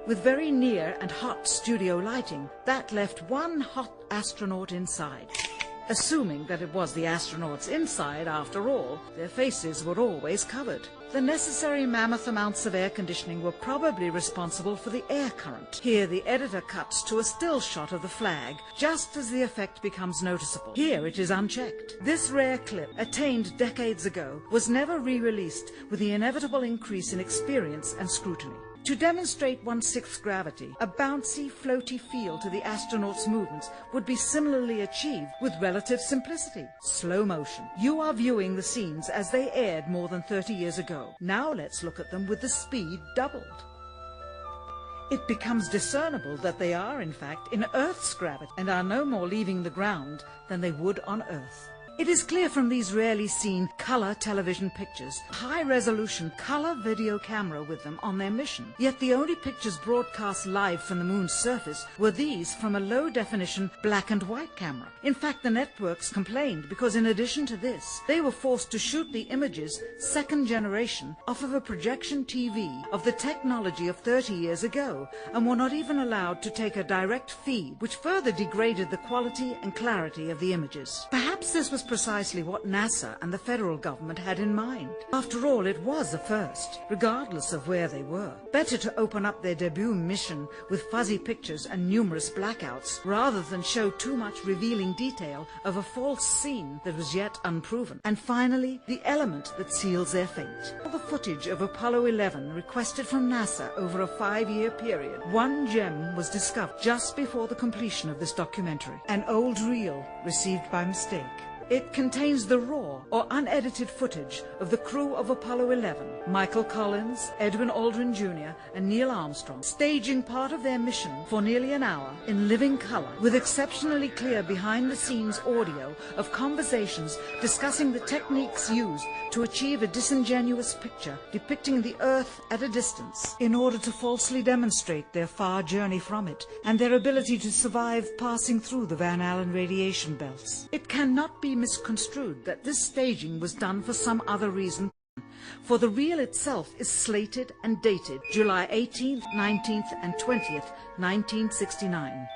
with very near and hot studio lighting that left one hot astronaut inside. Assuming that it was the astronauts inside after all, their faces were always covered. The necessary mammoth amounts of air conditioning were probably responsible for the air current. Here the editor cuts to a still shot of the flag, just as the effect becomes noticeable. Here it is unchecked. This rare clip, attained decades ago, was never re-released with the inevitable increase in experience and scrutiny. To demonstrate 1/6 gravity, a bouncy, floaty feel to the astronauts' movements would be similarly achieved with relative simplicity. Slow motion. You are viewing the scenes as they aired more than 30 years ago. Now let's look at them with the speed doubled. It becomes discernible that they are, in fact, in Earth's gravity and are no more leaving the ground than they would on Earth. It is clear from these rarely seen color television pictures, high-resolution color video camera with them on their mission. Yet the only pictures broadcast live from the moon's surface were these from a low-definition black and white camera. In fact, the networks complained because in addition to this, they were forced to shoot the images, second generation, off of a projection TV of the technology of 30 years ago, and were not even allowed to take a direct feed, which further degraded the quality and clarity of the images. Perhaps this was precisely what NASA and the federal government had in mind. After all, it was a first, regardless of where they were. Better to open up their debut mission with fuzzy pictures and numerous blackouts, rather than show too much revealing detail of a false scene that was yet unproven. And finally, the element that seals their fate. All the footage of Apollo 11 requested from NASA over a 5-year period. One gem was discovered just before the completion of this documentary, an old reel received by mistake. It contains the raw or unedited footage of the crew of Apollo 11, Michael Collins, Edwin Aldrin Jr. and Neil Armstrong, staging part of their mission for nearly an hour in living color, with exceptionally clear behind-the-scenes audio of conversations discussing the techniques used to achieve a disingenuous picture depicting the Earth at a distance in order to falsely demonstrate their far journey from it and their ability to survive passing through the Van Allen radiation belts. It cannot be misconstrued that this staging was done for some other reason, for the reel itself is slated and dated July 18th, 19th and 20th, 1969.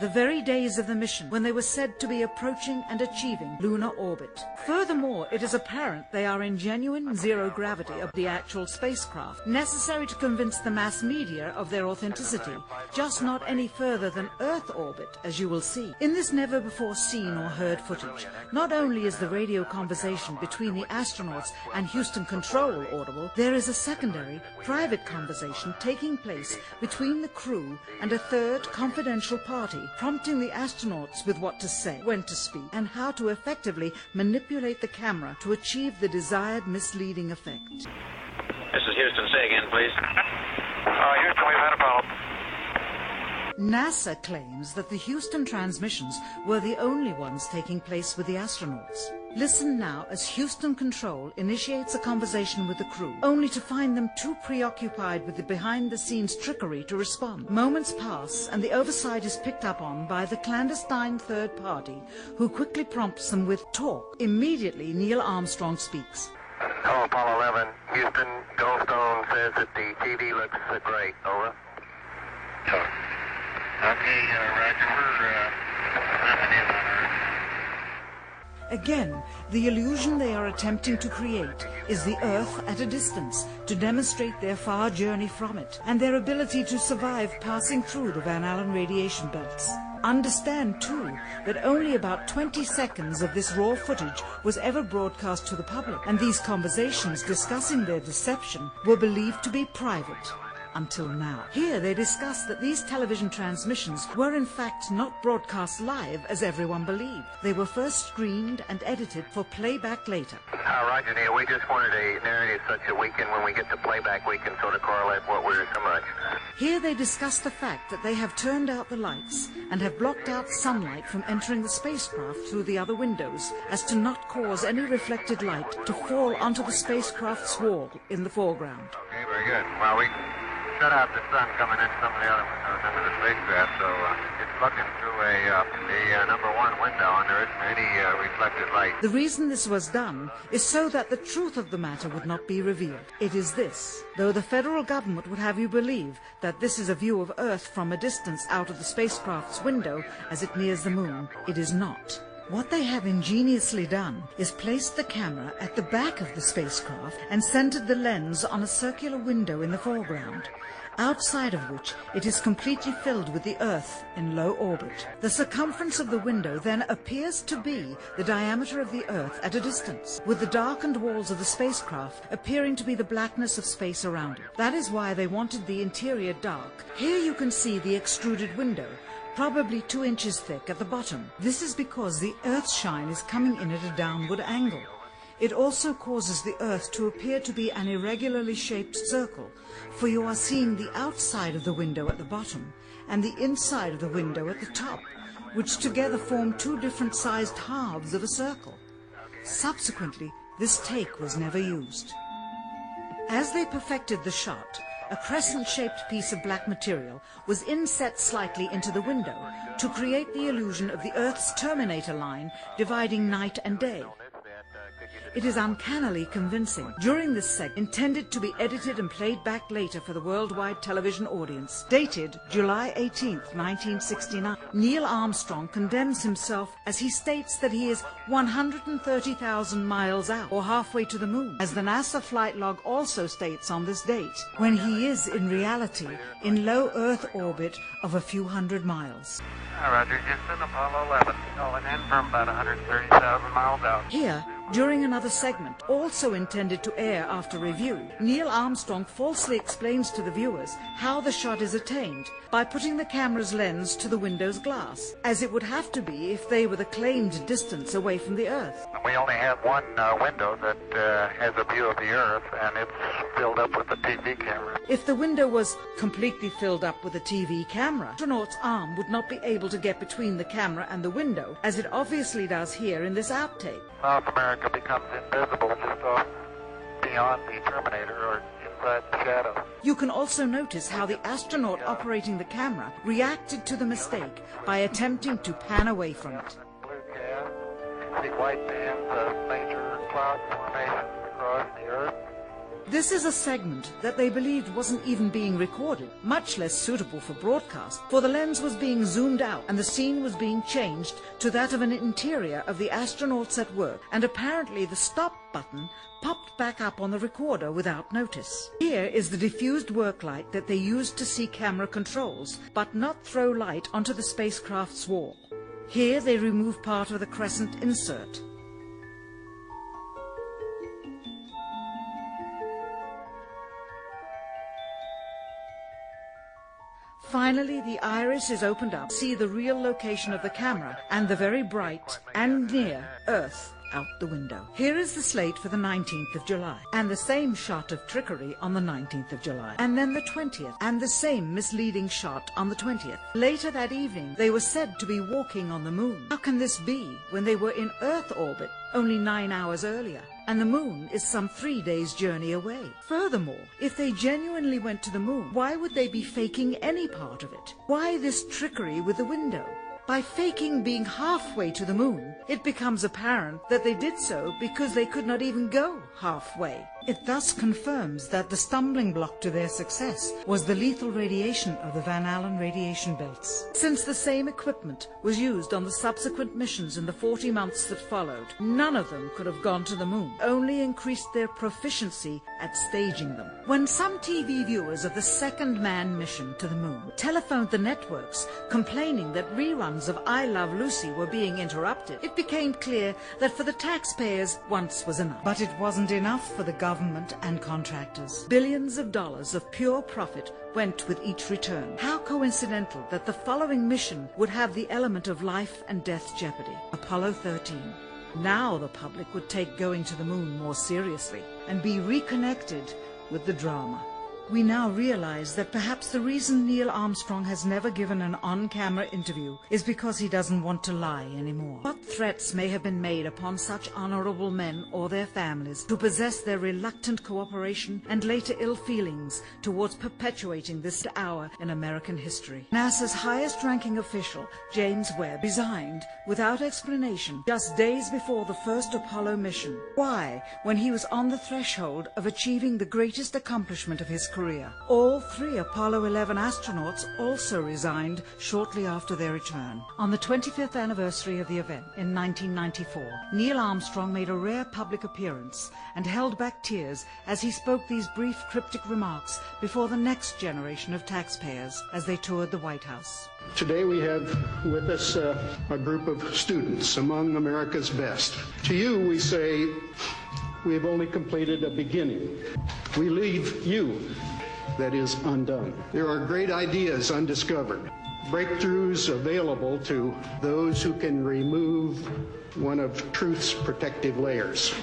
The very days of the mission when they were said to be approaching and achieving lunar orbit. Furthermore, it is apparent they are in genuine zero gravity of the actual spacecraft, necessary to convince the mass media of their authenticity, just not any further than Earth orbit, as you will see. In this never-before-seen or heard footage, not only is the radio conversation between the astronauts and Houston Control audible, there is a secondary, private conversation taking place between the crew and a third, confidential party, prompting the astronauts with what to say, when to speak, and how to effectively manipulate the camera to achieve the desired misleading effect. This is Houston. Say again, please. Houston, we've had a problem. NASA claims that the Houston transmissions were the only ones taking place with the astronauts. Listen now as Houston Control initiates a conversation with the crew, only to find them too preoccupied with the behind-the-scenes trickery to respond. Moments pass, and the oversight is picked up on by the clandestine third party, who quickly prompts them with talk. Immediately, Neil Armstrong speaks. Hello, Apollo 11. Houston, Goldstone says that the TV looks great. Over. Okay, Roger, we're mapping in on Earth. Again, the illusion they are attempting to create is the Earth at a distance, to demonstrate their far journey from it, and their ability to survive passing through the Van Allen radiation belts. Understand, too, that only about 20 seconds of this raw footage was ever broadcast to the public, and these conversations discussing their deception were believed to be private. Until now. Here they discuss that these television transmissions were in fact not broadcast live as everyone believed. They were first screened and edited for playback later. Roger, Neil, we just wanted a narrative such that we can, when we get to playback, we can sort of correlate what we're so much. Here they discuss the fact that they have turned out the lights and have blocked out sunlight from entering the spacecraft through the other windows, as to not cause any reflected light to fall onto the spacecraft's wall in the foreground. Okay, very good. Well, shut out the sun coming in some of the other windows into the spacecraft, so it's looking through the number 1 window, and there isn't any reflected light. The reason this was done is so that the truth of the matter would not be revealed. It is this: though the federal government would have you believe that this is a view of Earth from a distance out of the spacecraft's window as it nears the moon, it is not. What they have ingeniously done is placed the camera at the back of the spacecraft and centered the lens on a circular window in the foreground, outside of which it is completely filled with the Earth in low orbit. The circumference of the window then appears to be the diameter of the Earth at a distance, with the darkened walls of the spacecraft appearing to be the blackness of space around it. That is why they wanted the interior dark. Here you can see the extruded window, probably 2 inches thick at the bottom. This is because the Earth's shine is coming in at a downward angle. It also causes the Earth to appear to be an irregularly shaped circle, for you are seeing the outside of the window at the bottom and the inside of the window at the top, which together form 2 different sized halves of a circle. Subsequently, this take was never used. As they perfected the shot, a crescent-shaped piece of black material was inset slightly into the window to create the illusion of the Earth's terminator line dividing night and day. It is uncannily convincing. During this segment, intended to be edited and played back later for the worldwide television audience, dated July 18th, 1969, Neil Armstrong condemns himself as he states that he is 130,000 miles out, or halfway to the moon, as the NASA flight log also states on this date, when he is in reality in low Earth orbit of a few hundred miles. Roger, Houston, Apollo 11, calling in from about 130,000 miles out. Here, during another segment, also intended to air after review, Neil Armstrong falsely explains to the viewers how the shot is attained by putting the camera's lens to the window's glass, as it would have to be if they were the claimed distance away from the Earth. We only have one window that has a view of the Earth, and it's filled up with the TV camera. If the window was completely filled up with a TV camera, the astronaut's arm would not be able to get between the camera and the window, as it obviously does here in this outtake. South America becomes invisible just off beyond the Terminator or inside the shadow. You can also notice how the astronaut operating the camera reacted to the mistake by attempting to pan away from it. Blue cast, see white bands of major cloud formations across the Earth. This is a segment that they believed wasn't even being recorded, much less suitable for broadcast, for the lens was being zoomed out and the scene was being changed to that of an interior of the astronauts at work, and apparently the stop button popped back up on the recorder without notice. Here is the diffused work light that they used to see camera controls, but not throw light onto the spacecraft's wall. Here they remove part of the crescent insert. Finally, the iris is opened up to see the real location of the camera and the very bright and near Earth out the window. Here is the slate for the 19th of July, and the same shot of trickery on the 19th of July, and then the 20th, and the same misleading shot on the 20th. Later that evening, they were said to be walking on the moon. How can this be when they were in Earth orbit only 9 hours earlier, and the moon is some 3 days' journey away? Furthermore, if they genuinely went to the moon, why would they be faking any part of it? Why this trickery with the window? By faking being halfway to the moon, it becomes apparent that they did so because they could not even go halfway. It thus confirms that the stumbling block to their success was the lethal radiation of the Van Allen radiation belts. Since the same equipment was used on the subsequent missions in the 40 months that followed, none of them could have gone to the moon, only increased their proficiency at staging them. When some TV viewers of the second manned mission to the moon telephoned the networks complaining that reruns of I Love Lucy were being interrupted, it became clear that for the taxpayers once was enough. But it wasn't enough for the government and contractors. Billions of dollars of pure profit went with each return. How coincidental that the following mission would have the element of life and death jeopardy. Apollo 13. Now the public would take going to the moon more seriously and be reconnected with the drama. We now realize that perhaps the reason Neil Armstrong has never given an on-camera interview is because he doesn't want to lie anymore. What threats may have been made upon such honorable men or their families to possess their reluctant cooperation and later ill feelings towards perpetuating this hour in American history? NASA's highest-ranking official, James Webb, resigned without explanation just days before the first Apollo mission. Why, when he was on the threshold of achieving the greatest accomplishment of his career? All 3 Apollo 11 astronauts also resigned shortly after their return. On the 25th anniversary of the event in 1994, Neil Armstrong made a rare public appearance and held back tears as he spoke these brief cryptic remarks before the next generation of taxpayers as they toured the White House. Today we have with us a group of students among America's best. To you we say, we have only completed a beginning. We leave you, that is, undone. There are great ideas undiscovered, breakthroughs available to those who can remove one of truth's protective layers.